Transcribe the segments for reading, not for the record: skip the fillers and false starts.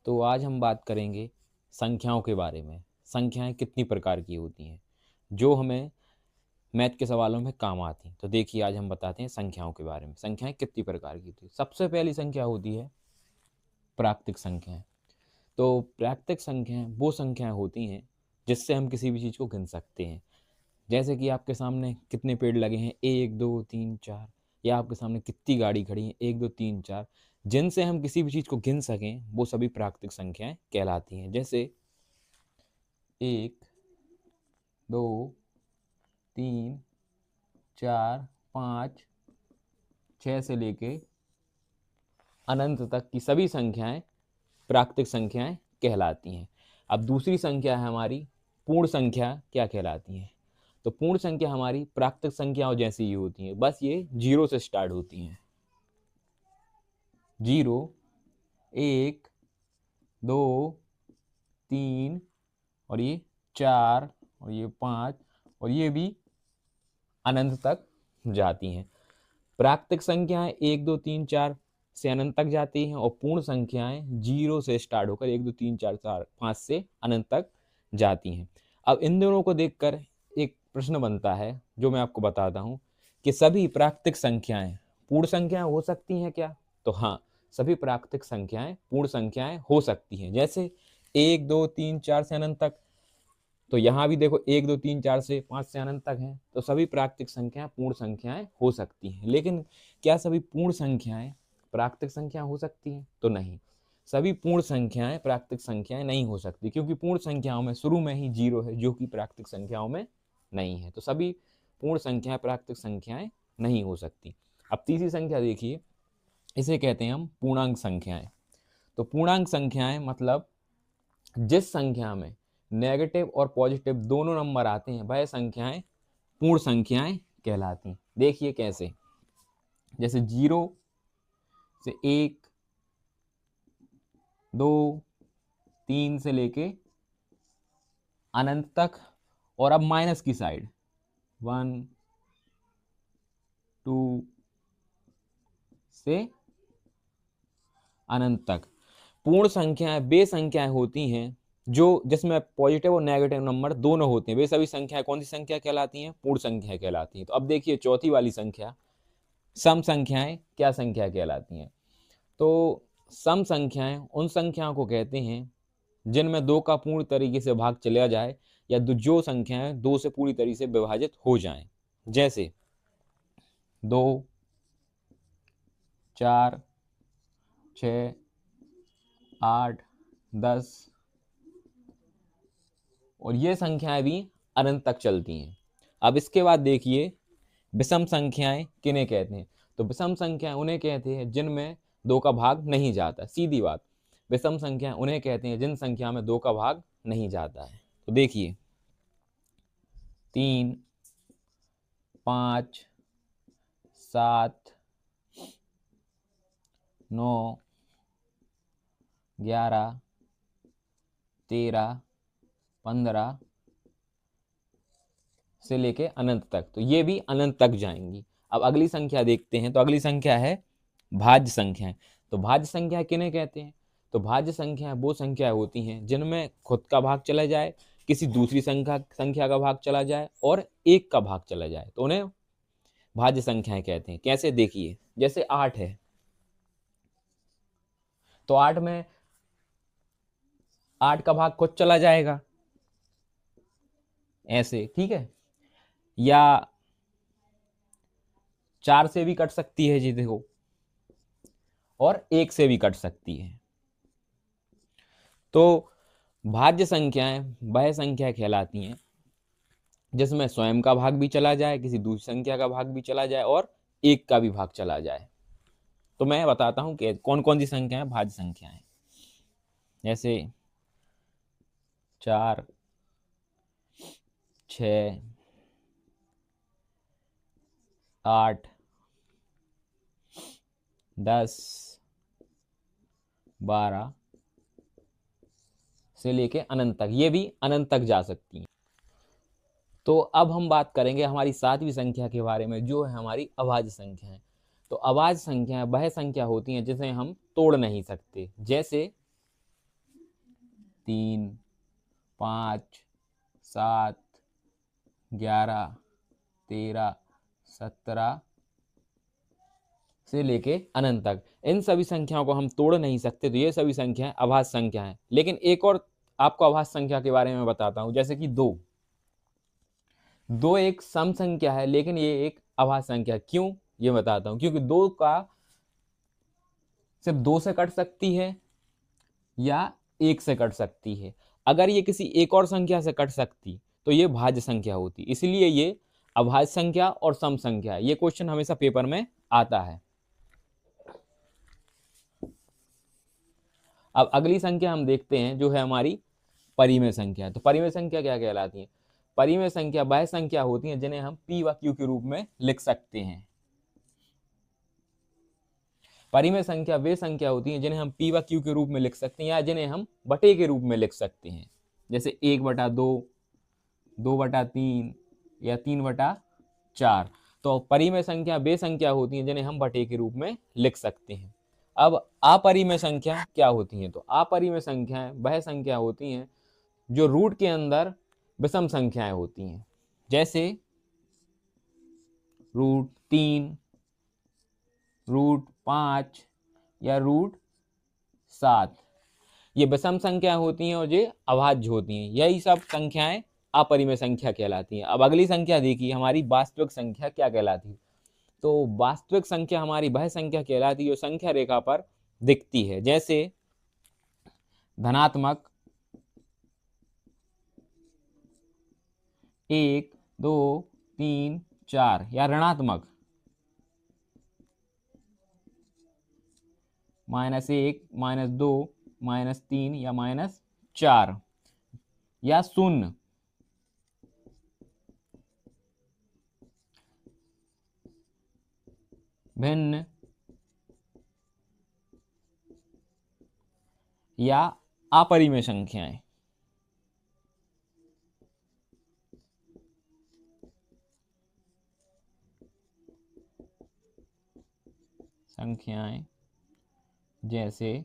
तो आज हम बात करेंगे संख्याओं के बारे में। संख्याएं कितनी प्रकार की होती हैं जो हमें मैथ के सवालों में काम आती हैं। तो देखिए आज हम बताते हैं संख्याओं के बारे में। संख्याएं कितनी प्रकार की होती हैं। सबसे पहली संख्या होती है प्राकृतिक संख्याएं। तो प्राकृतिक संख्याएं वो संख्याएं होती हैं जिससे हम किसी भी चीज़ को गिन सकते हैं। जैसे कि आपके सामने कितने पेड़ लगे हैं, 1 2 3 4, या आपके सामने कितनी गाड़ी खड़ी है, 1 2 3 4, जिनसे हम किसी भी चीज़ को गिन सकें वो सभी प्राकृतिक संख्याएं कहलाती हैं। जैसे 1 2 3 4 5 6 से लेके अनंत तक की सभी संख्याएं प्राकृतिक संख्याएं कहलाती हैं। अब दूसरी संख्या है हमारी पूर्ण संख्या, क्या कहलाती हैं। तो पूर्ण संख्या हमारी प्राकृतिक संख्याओं जैसी ही होती हैं, बस ये 0 से स्टार्ट होती हैं। 0 1 2 3 और ये 4 और ये 5 और ये भी अनंत तक जाती हैं। प्राकृतिक संख्याएं 1 2 3 4 से अनंत तक जाती हैं और पूर्ण संख्याएं 0 से स्टार्ट होकर 1 2 3 4 5 से अनंत तक जाती हैं। अब इन दोनों को देखकर एक प्रश्न बनता है जो मैं आपको बताता हूं कि सभी प्राकृतिक संख्याएं पूर्ण संख्याएं हो सकती हैं क्या। तो हाँ, सभी प्राकृतिक संख्याएं पूर्ण संख्याएं हो सकती हैं। जैसे 1 2 3 4 से अनंत तक, तो यहाँ भी देखो 1 2 3 4 से 5 से अनंत तक है। तो सभी प्राकृतिक संख्याएं पूर्ण संख्याएं हो सकती हैं। लेकिन क्या सभी पूर्ण संख्याएं प्राकृतिक संख्या हो सकती हैं? तो नहीं, सभी पूर्ण संख्याएं प्राकृतिक संख्याएं नहीं हो सकती, क्योंकि पूर्ण संख्याओं में शुरू में ही 0 है जो कि प्राकृतिक संख्याओं में नहीं है। तो सभी पूर्ण संख्याएं प्राकृतिक संख्याएं नहीं हो सकती। अब तीसरी संख्या देखिए, इसे कहते हैं हम पूर्णांक संख्याएं। तो पूर्णांक संख्याएं मतलब जिस संख्या में नेगेटिव और पॉजिटिव दोनों नंबर आते हैं वह संख्याएं पूर्ण संख्याएं कहलाती हैं। देखिए कैसे, जैसे 0 से 1 2 3 से लेके अनंत तक, और अब माइनस की साइड 1 2 से अनंत तक। पूर्ण संख्याएं वे संख्याएं होती हैं जो जिसमें पॉजिटिव और नेगेटिव नंबर दोनों होते हैं। वे सभी संख्याएं कौन सी संख्या कहलाती हैं? पूर्ण संख्या कहलाती हैं। तो अब देखिए चौथी वाली संख्या सम संख्याएं क्या संख्या कहलाती हैं। तो सम संख्याएं उन संख्याओं को कहते हैं जिनमें 2 का पूर्ण तरीके से भाग चला जाए या जो संख्याएं 2 से पूरी तरीके से विभाजित हो जाएं। जैसे 2 4 6 8 10, और ये संख्याएं भी अनंत तक चलती हैं। अब इसके बाद देखिए विषम संख्याएं किन्हें कहते हैं। तो विषम संख्याएं उन्हें कहते हैं जिनमें 2 का भाग नहीं जाता। सीधी बात, विषम संख्याएं उन्हें कहते हैं जिन संख्या में 2 का भाग नहीं जाता है। तो देखिए 3 5 7 9 11 13 15 से लेके अनंत तक, तो ये भी अनंत तक जाएंगी। अब अगली संख्या देखते हैं। तो अगली संख्या है भाज्य संख्याएं। तो भाज्य संख्या किन्हें कहते हैं? तो भाज्य संख्या वो संख्या होती हैं जिनमें खुद का भाग चला जाए, किसी दूसरी संख्या का भाग चला जाए और 1 का भाग चला जाए, तो उन्हें भाज्य संख्याएं कहते हैं। कैसे, देखिए जैसे 8 है, तो 8 में 8 का भाग खुद चला जाएगा ऐसे, ठीक है। या 4 से भी कट सकती है जी, देखो, और 1 से भी कट सकती है। तो भाज्य संख्याएं वह संख्या कहलाती हैं जिसमें स्वयं का भाग भी चला जाए, किसी दूसरी संख्या का भाग भी चला जाए और 1 का भी भाग चला जाए। तो मैं बताता हूं कि कौन कौन सी संख्याएं भाज्य संख्याएं। जैसे 4 6 8 10 12 से लेके अनंत तक, ये भी अनंत तक जा सकती हैं। तो अब हम बात करेंगे हमारी 7वीं संख्या के बारे में, जो है हमारी अभाज्य संख्या है। तो अभाज्य संख्या वह संख्या होती है जिसे हम तोड़ नहीं सकते। जैसे 3, 5, 7, 11, 13, 17 से लेके अनंत तक। इन सभी संख्याओं को हम तोड़ नहीं सकते, तो ये सभी संख्याएं अभाज्य संख्या हैं। लेकिन एक और आपको अभाज्य संख्या के बारे में बताता हूं, जैसे कि 2 एक सम संख्या है, लेकिन ये एक अभाज्य संख्या। क्यों, ये बताता हूं। क्योंकि 2 का सिर्फ 2 से कट सकती है या 1 से कट सकती है। अगर ये किसी एक और संख्या से कट सकती तो ये भाज्य संख्या होती। इसलिए ये अभाज्य संख्या और सम संख्या है। ये क्वेश्चन हमेशा पेपर में आता है। अब अगली संख्या हम देखते हैं, जो है हमारी परिमेय संख्या। तो परिमेय संख्या क्या कहलाती है? परिमेय संख्या वह संख्या होती है जिन्हें हम p व q के रूप में लिख सकते हैं। परिमेय संख्या वे संख्या होती है जिन्हें हम p व q के रूप में लिख सकते हैं, या जिन्हें हम बटे के रूप में लिख सकते हैं। जैसे 1/2, 2/3 या 3/4। तो परिमेय संख्या वे संख्या होती है जिन्हें हम बटे के रूप में लिख सकते हैं। अब अपरिमेय संख्या क्या होती है? तो अपरिमेय संख्याएं वह संख्या होती हैं जो रूट के अंदर विषम संख्याएं होती हैं। जैसे √3, √5 या √7। ये विषम संख्या होती हैं और ये अभाज्य होती हैं। यही सब संख्याएं अपरिमेय संख्या कहलाती हैं। अब अगली संख्या देखिए, हमारी वास्तविक संख्या क्या कहलाती है? तो वास्तविक संख्या हमारी वह संख्या कहलाती है जो संख्या रेखा पर दिखती है। जैसे धनात्मक 1, 2, 3, 4 या ऋणात्मक -1, -2, -3 या -4 या शून्य भिन्न या अपरिमेय संख्याएं। जैसे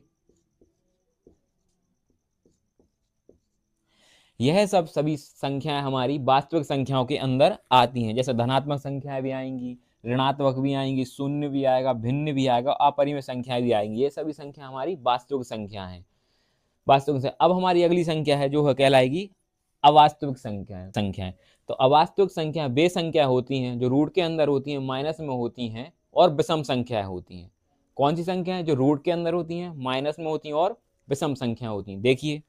यह सब सभी संख्याएं हमारी वास्तविक संख्याओं के अंदर आती हैं। जैसे धनात्मक संख्याएं भी आएंगी, ऋणात्मक भी आएंगी, शून्य भी आएगा, भिन्न भी आएगा, अपरिमेय संख्याएं भी आएंगी। ये सभी संख्या हमारी वास्तविक संख्या है। वास्तविक संख्या। अब हमारी अगली संख्या है जो कहलाएगी अवास्तविक संख्याएं। तो अवास्तविक संख्या वे संख्या होती हैं जो रूट के अंदर होती हैं, माइनस में होती हैं और विषम संख्याएं होती हैं। कौन सी संख्या है? जो रूट के अंदर होती हैं, माइनस में होती हैं और विषम संख्या होती हैं। देखिए,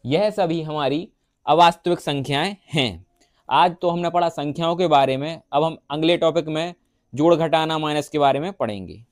यह सभी हमारी अवास्तविक संख्याएं हैं। आज तो हमने पढ़ा संख्याओं के बारे में। अब हम अगले टॉपिक में जोड़, घटाना, माइनस के बारे में पढ़ेंगे।